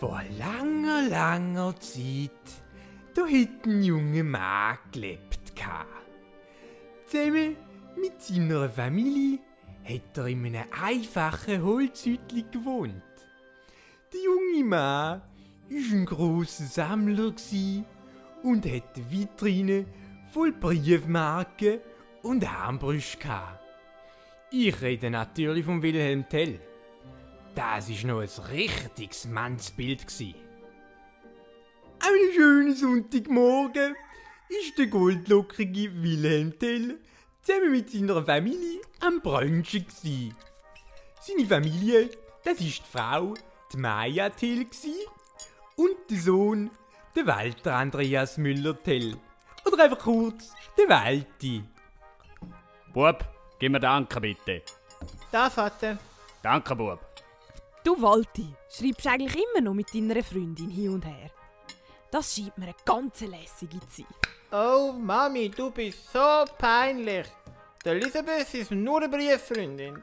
Vor langer Zeit, da hat ein junger Mann gelebt. Zusammen mit seiner Familie hat er in einem einfachen Holzhütchen gewohnt. Der junge Mann war ein grosser Sammler und hatte Vitrinen voll Briefmarken und Armbrüste. Ich rede natürlich von Wilhelm Tell. Das war noch ein richtiges Mannsbild. An einem schönen Sonntagmorgen ist der goldlockige Wilhelm Tell zusammen mit seiner Familie am Brunchen. Seine Familie, das ist die Frau, die Maja Tell, und der Sohn, der Walter Andreas Müller-Tell. Oder einfach kurz, der Walti. Bub, gib mir den Anker bitte. Da, Vater. Danke, Bub. Du Walti, schreibst eigentlich immer noch mit deiner Freundin hin und her. Das scheint mir eine ganz lässige zu sein. Oh, Mami, du bist so peinlich. Die Elisabeth ist nur eine Brieffreundin.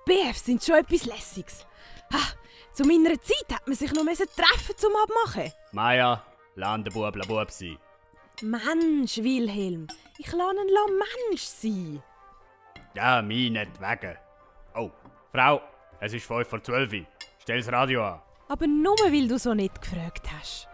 BF sind schon etwas Lässiges. Ha, zu meiner Zeit hat man sich noch treffen zum Abmachen. Maja, lass den Bub Bub sein. Mensch, Wilhelm, ich lasse ihn Mensch sein. Ja, mich nicht wegen. Oh, Frau, es ist 11:05. Stell das Radio an. Aber nur weil du so nicht gefragt hast.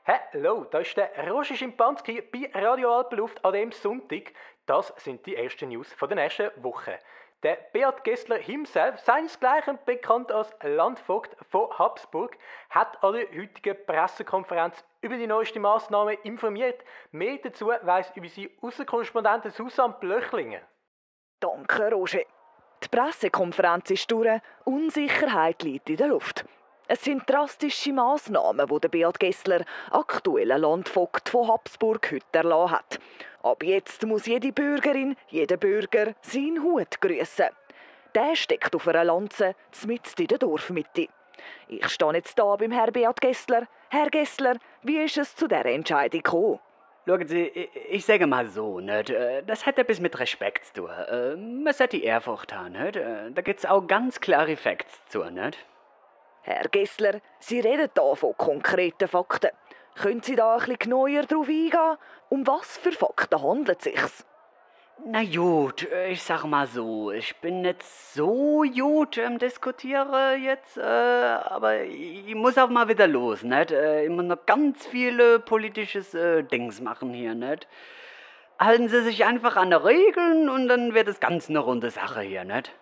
Hallo, da ist der Roger Schimpanski bei Radio Alpenluft an diesem Sonntag. Das sind die ersten News von der nächsten Woche. Der Beat Gessler himself, seinesgleichen bekannt als Landvogt von Habsburg, hat an der heutigen Pressekonferenz über die neuesten Massnahmen informiert. Mehr dazu weiss über sie Aussenkorrespondentin Susanne Blöchlingen. Danke, Roger. Die Pressekonferenz ist durch. Unsicherheit liegt in der Luft. Es sind drastische Massnahmen, die der Beat Gessler, aktueller Landvogt von Habsburg, heute erlassen hat. Ab jetzt muss jede Bürgerin, jeder Bürger seinen Hut grüssen. Der steckt auf einer Lanze mitten in der Dorfmitte. Ich stehe jetzt hier beim Herrn Beat Gessler. Herr Gessler, wie ist es zu dieser Entscheidung gekommen? Schauen Sie, ich sage mal so, nicht? Das hat etwas mit Respekt zu tun. Man sollte Ehrfurcht haben, nicht? Da gibt es auch ganz klare Facts zu, nicht? Herr Gessler, Sie reden hier von konkreten Fakten. Können Sie da ein bisschen genauer darauf eingehen? Um was für Fakten handelt es sich? Na gut, ich sag mal so, ich bin nicht so gut im Diskutieren jetzt, aber ich muss auch mal wieder los, nicht? Ich muss noch ganz viele politisches Dings machen hier, nicht? Halten Sie sich einfach an die Regeln und dann wird es ganz eine runde Sache hier, nicht?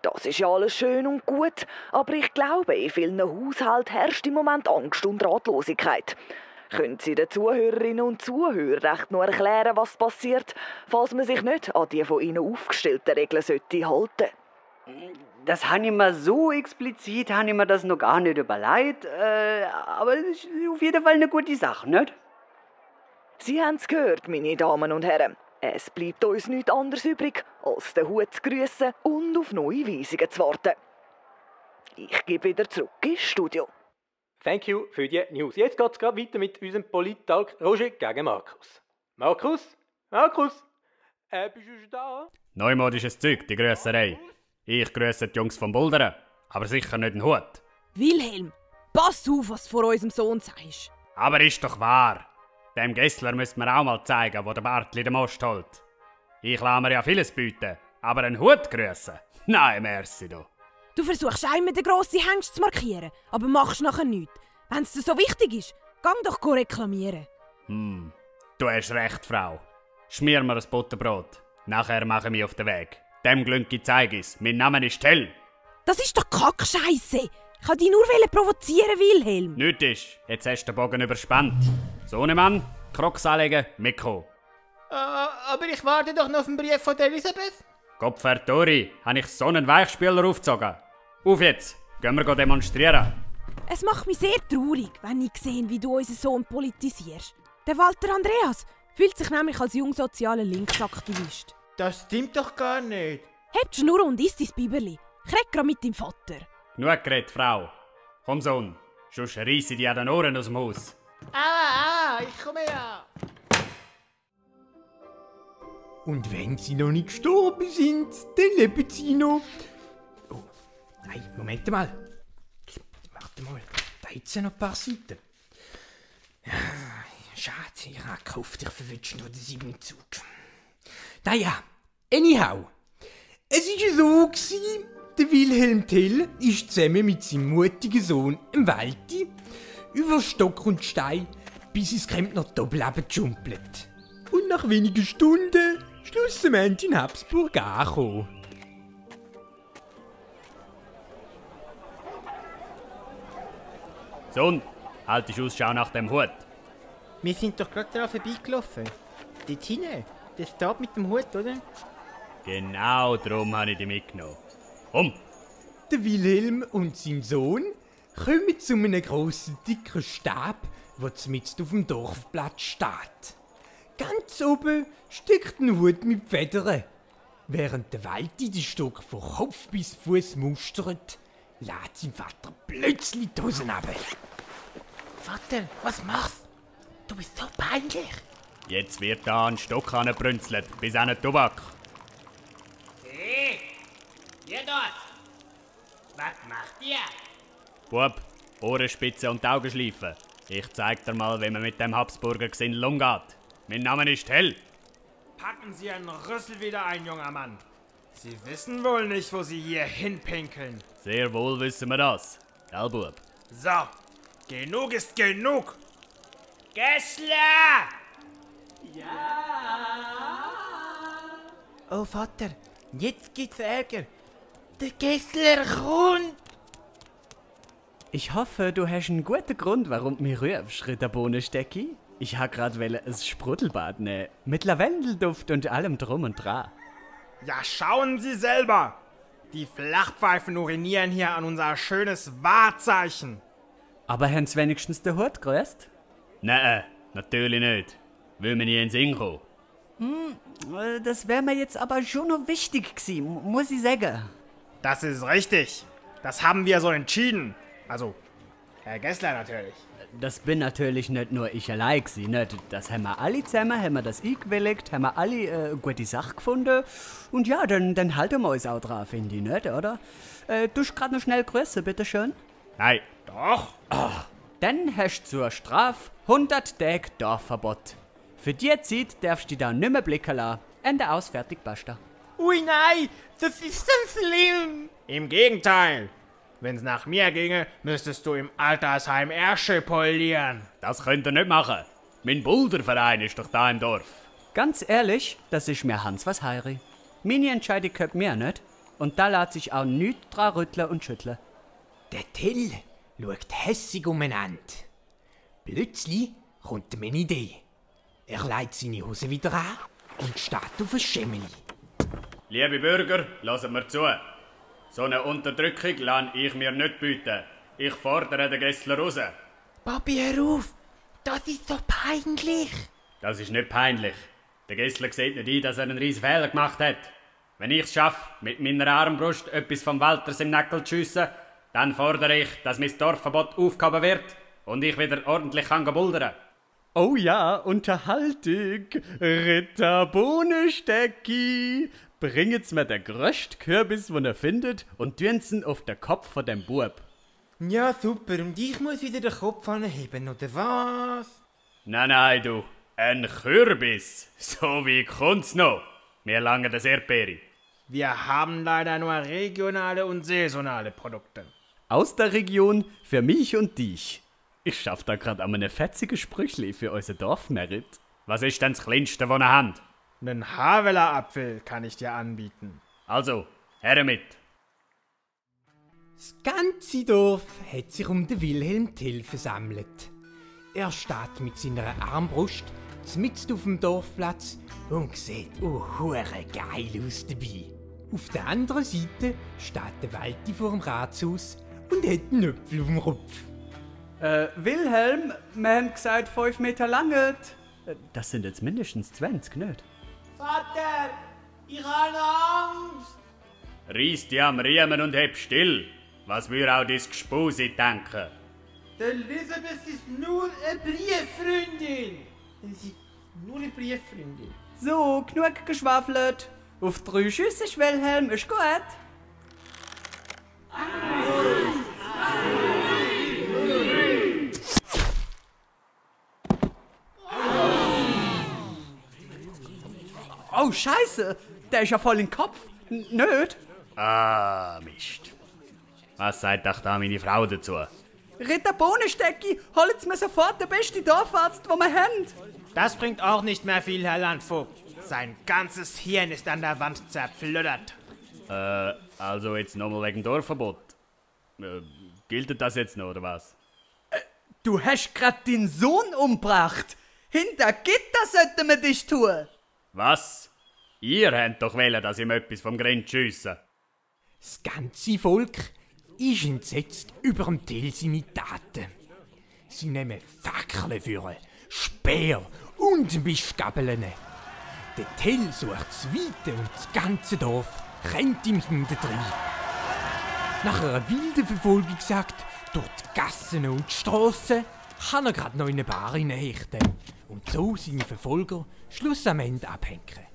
Das ist ja alles schön und gut, aber ich glaube, in vielen Haushalten herrscht im Moment Angst und Ratlosigkeit. Können Sie den Zuhörerinnen und Zuhörern recht nur erklären, was passiert, falls man sich nicht an die von Ihnen aufgestellten Regeln halten sollte? Das habe ich mir so explizit, habe ich mir das noch gar nicht überlegt, aber es ist auf jeden Fall eine gute Sache, nicht? Sie haben es gehört, meine Damen und Herren. Es bleibt uns nichts anderes übrig, als den Hut zu grüssen und auf neue Weisungen zu warten. Ich gebe wieder zurück ins Studio. Thank you für die News. Jetzt geht es gerade weiter mit unserem Polit-Talk Roger gegen Markus. Markus? Bist du schon da? Neumodisches Zeug, die Grösserei. Ich grüsse die Jungs vom Buldern, aber sicher nicht den Hut. Wilhelm, pass auf, was du vor unserem Sohn sagst. Aber ist doch wahr. Dem Gessler müssen wir auch mal zeigen, wo der Bartli den Most holt. Ich lasse mir ja vieles bieten, aber einen Hut grüssen? Nein, merci du. Du versuchst einmal den grossen Hengst zu markieren, aber machst nachher nichts. Wenn es dir so wichtig ist, gang doch reklamieren. Du hast recht, Frau. Schmier mir ein Butterbrot. Nachher mache ich mich auf den Weg. Dem Glünki zeige ich's. Mein Name ist Tell. Das ist doch Kackscheisse. Ich wollte dich nur provozieren, Wilhelm. Nichts ist. Jetzt hast du den Bogen überspannt. Sohnemann, Krocks anlegen, mitkommen. Aber ich warte doch noch auf den Brief von der Elisabeth. Kopfvertori, habe ich so einen Weichspüler aufgezogen. Auf jetzt, gehen wir demonstrieren. Es macht mich sehr traurig, wenn ich sehe, wie du unseren Sohn politisierst. Der Walter Andreas fühlt sich nämlich als jungsozialer Linksaktivist. Das stimmt doch gar nicht. Hebt die Schnur und isst dein Biberli. Ich rede gerade mit deinem Vater. Genug geredet, Frau. Komm, Sohn, sonst reisse ich dir den Ohren aus dem Haus. Ich komme ja. Und wenn sie noch nicht gestorben sind, dann leben sie noch. Oh, Nein, Moment mal. Warte mal, da hat's ja noch ein paar Seiten. Ja, schade, ich habe gehofft, ich verwünsche noch den 7. Zug. Naja, anyhow. Es war ja so, der Wilhelm Tell ist zusammen mit seinem mutigen Sohn, dem Walti, über Stock und Stein bis ins Kempner Doppelleben geschumpelt. Und nach wenigen Stunden schlussendlich in Habsburg angekommen. Sohn, haltest Ausschau nach dem Hut. Wir sind doch gerade daran vorbeigelaufen. Dort hinten, der Stab mit dem Hut, oder? Genau darum habe ich dich mitgenommen. Komm! Der Wilhelm und sein Sohn kommen zu einem grossen, dicken Stab, der mitten auf dem Dorfplatz steht. Ganz oben steckt ein Hut mit Federn. Während der Walti den Stock von Kopf bis Fuß mustert, lädt sein Vater plötzlich die Hosen runter. Vater, was machst du? Du bist so peinlich. Jetzt wird da ein Stock angebrünzelt, bis an den Tobak. Hey, ihr dort! Was macht ihr? Bub, Ohrenspitze und Augenschleifen. Ich zeig dir mal, wie man mit dem Habsburger Gesindel umgeht. Mein Name ist Tell. Packen Sie Ihren Rüssel wieder ein, junger Mann. Sie wissen wohl nicht, wo Sie hier hinpinkeln. Sehr wohl wissen wir das. Gell, Bub? So, genug ist genug. Gessler! Oh Vater, jetzt gibt's Ärger. Der Gessler kommt. Ich hoffe, du hast einen guten Grund, warum du mich rufst, Ritter Bohnenstecki. Ich habe gerade ein Sprudelbad nehmen. Mit Lavendelduft und allem drum und dran. Ja, schauen Sie selber. Die Flachpfeifen urinieren hier an unser schönes Wahrzeichen. Aber haben's wenigstens den Hut grüßt? Nein, natürlich nicht. Will mir nie in den Sinn kommen. Das wäre mir jetzt aber schon noch wichtig gewesen, muss ich sagen. Das ist richtig. Das haben wir so entschieden. Also, Herr Gessler natürlich. Das bin natürlich nicht nur ich allein gewesen, nicht? Das haben wir alle zusammen, haben wir das eingewilligt, haben wir alle eine gute Sache gefunden. Und ja, dann halten wir uns auch dran, finde ich, nicht, oder? Tust gerade noch schnell grüßen, bitteschön? Nein. Doch. Dann hast du zur Strafe 100 Tage Dorfverbot. Für die Zeit darfst du dich da nicht mehr blicken lassen. Ende aus, fertig, basta. Ui nein, das ist so schlimm. Im Gegenteil. Wenn's nach mir ginge, müsstest du im Altersheim Ärsche polieren. Das könnt ihr nicht machen. Mein Boulderverein ist doch da im Dorf. Ganz ehrlich, das ist mir Hans was heiri. Meine Entscheidung gehört mir nicht. Und da lässt sich auch nichts dran rütteln und schütteln. Der Tell schaut hässig umeinander. Plötzlich kommt ihm eine Idee. Er legt seine Hose wieder an und steht auf ein Schemmeli. Liebe Bürger, lasst mir zu. So eine Unterdrückung lasse ich mir nicht bieten. Ich fordere den Gessler raus. Papi, hör auf. Das ist so peinlich. Das ist nicht peinlich. Der Gessler sieht nicht ein, dass er einen riesen Fehler gemacht hat. Wenn ich es schaffe, mit meiner Armbrust etwas vom Walters im Nackel zu schiessen, dann fordere ich, dass mein Dorfverbot aufgehoben wird und ich wieder ordentlich kann bouldern. Oh ja, Unterhaltung. Ritter Bohnenstecki. Bringet's mir den größten Kürbis, den ihr findet, und tun's auf den Kopf von dem Bub. Ja, super. Und ich muss wieder den Kopf anheben, oder was? Nein, du. Ein Kürbis. So wie kommt's noch. Wir langen das Erdbeere. Wir haben leider nur regionale und saisonale Produkte. Aus der Region für mich und dich. Ich schaff da grad an einem fetzigen Sprüchli für unser Dorfmerit. Was ist denn das Kleinste, was ihr habt? Einen Haveler-Apfel kann ich dir anbieten. Also, her mit. Das ganze Dorf hat sich um den Wilhelm Tell versammelt. Er steht mit seiner Armbrust mitten auf dem Dorfplatz und sieht hure geil aus dabei. Auf der anderen Seite steht der Walti vor dem Ratshaus und hat einen Öpfel auf dem Kopf. Wilhelm, wir haben gesagt 5 Meter lange. Das sind jetzt mindestens 20, nicht? Vater, ich habe Angst. Reiss dich am Riemen und heb still. Was würde auch dein Gespuse denken? Die Elisabeth ist nur eine Brieffreundin. Sie ist nur eine Brieffreundin. So, genug geschwafelt. Auf 3 Schüsse, Wilhelm, ist gut. Oh, Scheiße! Der ist ja voll im Kopf. Nicht? Ah, Mist. Was sagt doch da meine Frau dazu? Ritter Bohnenstecki, holen Sie mir sofort den besten Dorfarzt, den wir haben. Das bringt auch nicht mehr viel, Herr Landvogt. Sein ganzes Hirn ist an der Wand zerflödert. Also jetzt nochmal wegen Dorfverbot. Gilt das jetzt noch, oder was? Du hast grad deinen Sohn umgebracht. Hinter Gitter sollten wir dich tun. Was? Ihr habt doch wollen, dass ich ihm etwas vom Grenz schiesse. Das ganze Volk ist entsetzt über dem Till seine Taten. Sie nehmen Fackeln für, Speer und Mistgabeln. Der Till sucht das Weite und das ganze Dorf rennt ihm hinterdrein. Nach einer wilden Verfolgungsjagd durch die Gassen und die Strassen kann er gerade noch in eine Bar hineinhechten und so seine Verfolger schlussendlich abhängen.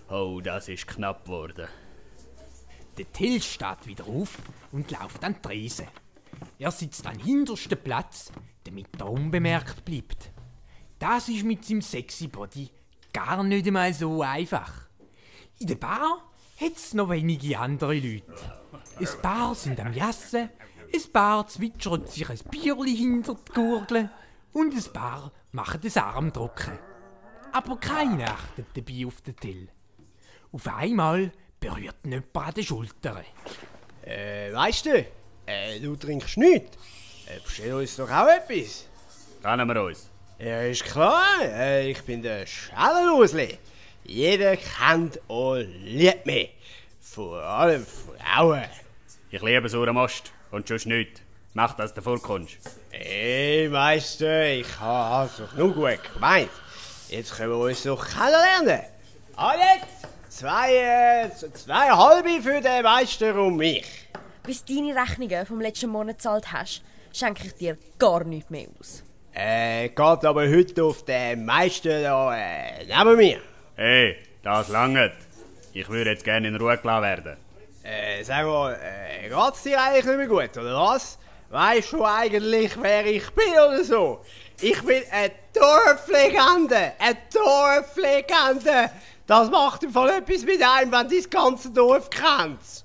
Oh, das ist knapp geworden. Der Till steht wieder auf und läuft an die Tresen. Er sitzt am hintersten Platz, damit er unbemerkt bleibt. Das ist mit seinem sexy Body gar nicht einmal so einfach. In der Bar hat's noch wenige andere Leute. Ein paar sind am Jassen, ein paar zwitschern sich ein Bierli hinter die Gurgel und ein paar machen das Armdrücken. Aber keiner achtet dabei auf den Till. Auf einmal berührt ihn jemand an den Schultern. Weißt du, du trinkst nichts. Bestell uns doch auch etwas. Kennen wir uns? Ja, ist klar, ich bin der Schellenusli. Jeder kennt und liebt mich. Vor allem Frauen. Ich liebe sauren Most und sonst nichts. Mach, dass du vorkommst. Hey, Meister, ich habe es doch nur gut gemeint. Jetzt können wir uns doch kennenlernen. Jetzt zwei halbe für den Meister und mich. Bis du deine Rechnungen vom letzten Monat gezahlt hast, schenke ich dir gar nichts mehr aus. Geht aber heute auf den Meister da neben mir. Hey, das langt. Ich würde jetzt gerne in Ruhe gelassen werden. Sag mal, geht's dir eigentlich nicht mehr gut, oder was? Weißt du eigentlich, wer ich bin oder so? Ich bin eine Dorflegende! Eine Dorflegende! Das macht im Fall etwas mit einem, wenn dein ganze Dorf kennt.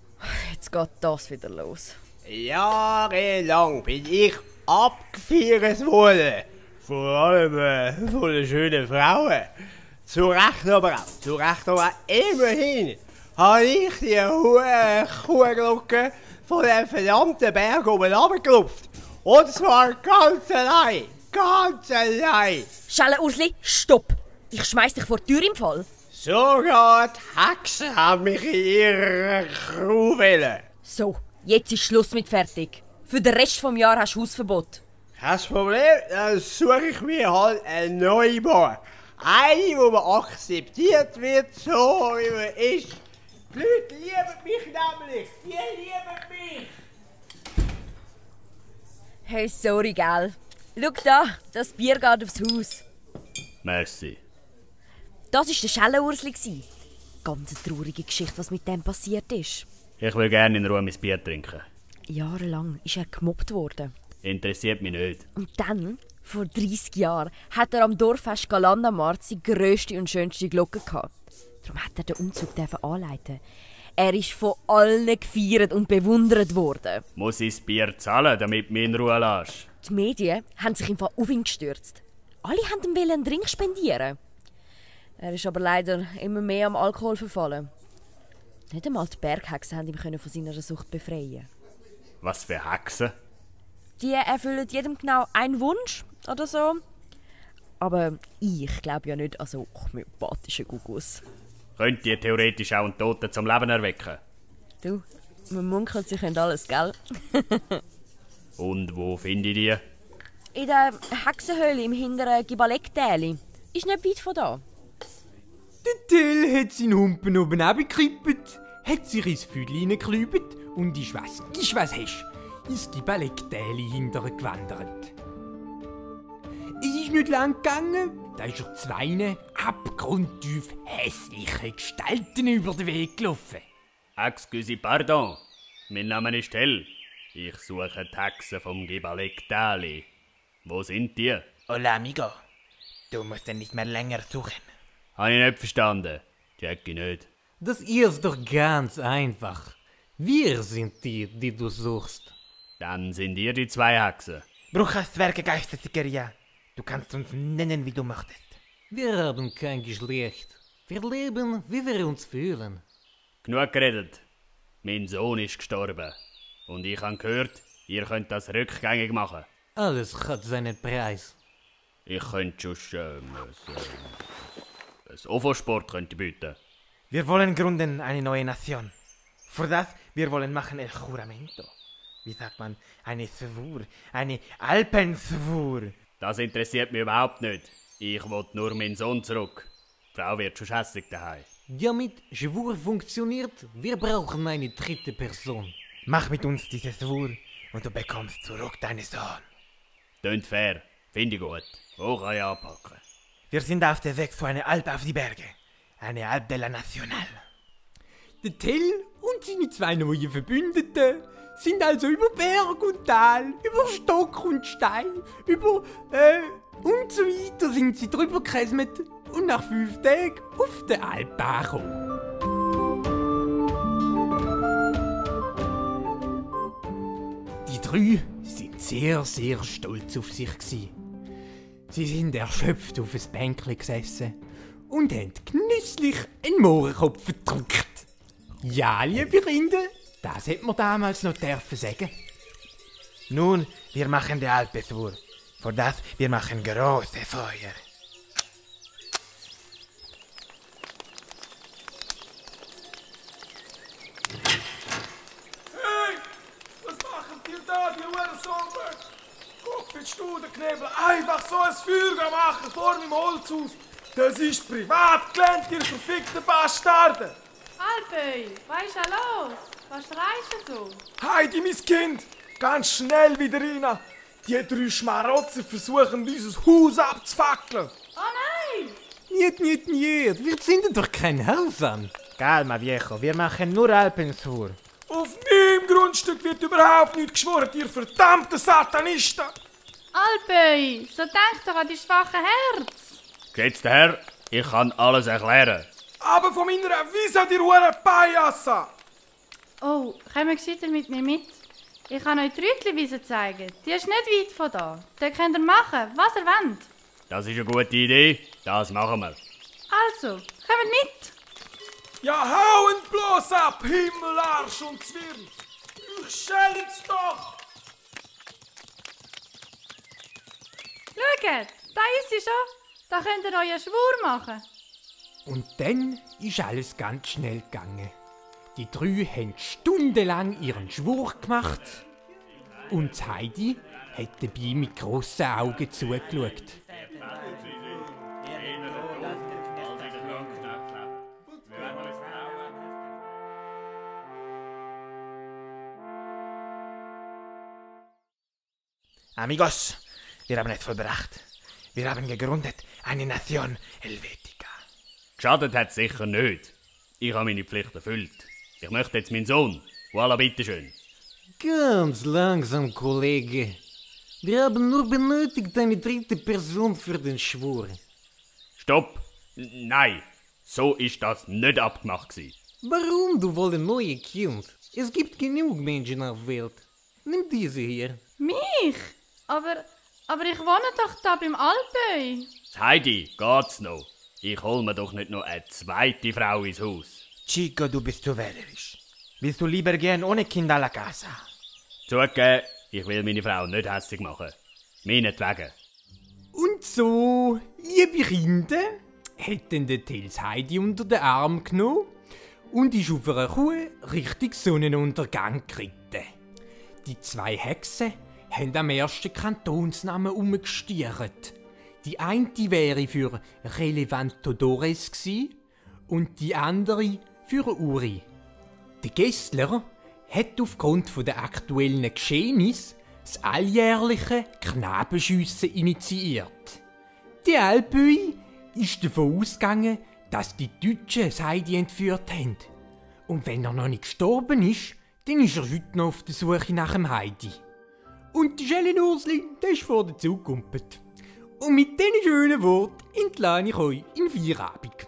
Jetzt geht das wieder los. Jahrelang bin ich abgefeiert worden. Vor allem von den schönen Frauen. Zu Recht aber auch. Immerhin habe ich die hohe Kuhglocke von dem verdammten Berg oben runtergelupft. Und zwar ganz allein. Ganz allein. Schellenusli, stopp! Ich schmeiß dich vor die Tür im Fall. Sogar die Hexen haben mich in ihrer Crew wollen. So, jetzt ist Schluss mit fertig. Für den Rest des Jahres hast du Hausverbot. Kein Problem, dann suche ich mir halt eine neue Bar. Eine, die man akzeptiert wird, so wie man ist. Die Leute lieben mich nämlich. Die lieben mich. Hey, sorry, gell. Schau da, das Bier geht aufs Haus. Merci. Das war der Schellenursli. Ganz eine traurige Geschichte, was mit dem passiert ist. Ich will gerne in Ruhe mein Bier trinken. Jahrelang ist er gemobbt worden. Interessiert mich nicht. Und dann, vor 30 Jahren, hat er am Dorffest Galandamarkt seine grösste und schönste Glocke gehabt. Darum hat er den Umzug anleiten. Er ist von allen gefeiert und bewundert worden. Muss ich das Bier zahlen, damit du mich in Ruhe lässt? Die Medien haben sich im Fall auf ihn gestürzt. Alle wollten ihm einen Drink spendieren. Er ist aber leider immer mehr am Alkohol verfallen. Nicht einmal die Berghexen haben ihn von seiner Sucht befreien. Was für Hexen? Die erfüllen jedem genau einen Wunsch oder so. Aber ich glaube ja nicht an so homöopathische Gugus. Könnt ihr theoretisch auch einen Toten zum Leben erwecken? Du, man munkelt, sie können alles, gell? Und wo finde ich die? In der Hexenhöhle im hinteren Gibalek-Täli. Ist nicht weit von da. Der Till hat seinen Humpen oben abgekippt, hat sich ins Füdli hineingeklübt und ist was hast, ins Gibalek-Täli hinterher gewandert. Es ist nicht lang gegangen, da ist er zwei abgrundtief hässliche Gestalten über den Weg gelaufen. Excuse, pardon. Mein Name ist Tell. Ich suche die Hexen vom Gibalek Dali. Wo sind die? Hola, amigo. Du musst ihn nicht mehr länger suchen. Habe ich nicht verstanden. Check ich nicht. Das ist doch ganz einfach. Wir sind die du suchst. Dann sind ihr die 2 Hexen. Bruchas Zwergegeister Sikeria. Du kannst uns nennen, wie du möchtest. Wir haben kein Geschlecht. Wir leben, wie wir uns fühlen. Genug geredet. Mein Sohn ist gestorben. Und ich habe gehört, ihr könnt das rückgängig machen. Alles hat seinen Preis. Ich könnte schon ein OFO-Sport bieten. Wir wollen gründen eine neue Nation. Für das, wir wollen machen el Juramento. Wie sagt man? Eine Schwur. Eine Alpenschwur. Das interessiert mich überhaupt nicht. Ich will nur meinen Sohn zurück. Die Frau wird schon hässlich daheim. Damit Schwur funktioniert, wir brauchen eine dritte Person. Mach mit uns diese Schwur und du bekommst zurück deinen Sohn. Tönt fair. Finde ich gut. Wo kann ich anpacken? Wir sind auf der Weg zu einer Alp auf die Berge. Eine Alp de la Nacional. Der Tell und seine 2 neuen Verbündeten sind also über Berg und Tal, über Stock und Stein, über und so weiter sind sie drüber gekäsmet und nach 5 Tagen auf der Alp angekommen. Die 3 sind sehr, sehr stolz auf sich gewesen. Sie sind erschöpft auf ein Bänkchen gesessen und haben genüsslich einen Mohrenkopf verdrückt. Ja, liebe Kinder, das hätte man damals noch dürfen sagen. Nun, wir machen die Alpenschwur. Für das, wir machen große Feuer. Hey, was machen die da, die Uhrensommer? Guck, wie Studenknebel einfach so ein Feuer machen vor meinem Holzhaus. Das ist Privatgelände, ihr verfickten Bastarden. Alpöi, was ist da los? Was schreist du so? Heidi, mein Kind, ganz schnell wieder rein. Die 3 Schmarotzer versuchen, unser Haus abzufackeln. Oh nein! Niet, wir zünden doch kein Haus an. Calma, viejo, wir machen nur Alpenschwur. Auf meinem Grundstück wird überhaupt nicht geschworen, ihr verdammten Satanisten. Alpöi, so denk doch an die schwache Herz. Geschätzter Herr, ich kann alles erklären. Aber von meiner Visa, die Ruhe Pajassa. Oh, kommen Sie mit mir mit? Ich kann euch die Rütliwiese zeigen. Die ist nicht weit von da. Da könnt ihr machen, was ihr wollt. Das ist eine gute Idee, das machen wir. Also, kommt mit! Ja, hauen bloß ab, Himmel, Arsch und Zwirn. Ich schell's doch. Schaut, da ist sie schon. Da könnt ihr euren Schwur machen. Und dann ist alles ganz schnell gegangen. Die 3 haben stundenlang ihren Schwur gemacht und Heidi hat dabei mit grossen Augen zugeschaut. Amigos, wir haben es vollbracht. Wir haben gegründet eine Nation Helvetica. Geschadet hat sicher nicht. Ich habe meine Pflicht erfüllt. Ich möchte jetzt meinen Sohn. Voilà, bitteschön. Ganz langsam, Kollege. Wir haben nur benötigt eine dritte Person für den Schwur. Stopp! Nein, so ist das nicht abgemacht gewesen. Warum, du wolltest neue Kind? Es gibt genug Menschen auf der Welt. Nimm diese hier. Mich? Aber ich wohne doch da beim Alpöi. Heidi, geht's noch? Ich hol mir doch nicht noch eine zweite Frau ins Haus. Chico, du bist zu wählerisch. Willst du lieber gehen ohne Kind a la casa? Zugegeben, ich will meine Frau nicht hässlich machen. Meinetwegen. Und so, liebe Kinder, hat dann der Tels Heidi unter den Arm genommen und ist auf einer Kuh Richtung Sonnenuntergang geritten. Die 2 Hexen haben am ersten Kantonsnamen umgestiert. Die eine wäre für Relevantodores gsi und die andere für Uri. Der Gessler hat aufgrund der aktuellen Geschehnisse das alljährliche Knabenschiessen initiiert. Der Alpöi ist davon ausgegangen, dass die Deutschen Heidi entführt haben. Und wenn er noch nicht gestorben ist, dann ist er heute noch auf der Suche nach dem Heidi. Und der Schellenursli, der ist vor der Zug gekumpelt. Und mit diesen schönen Worten entlasse ich euch in Feierabend.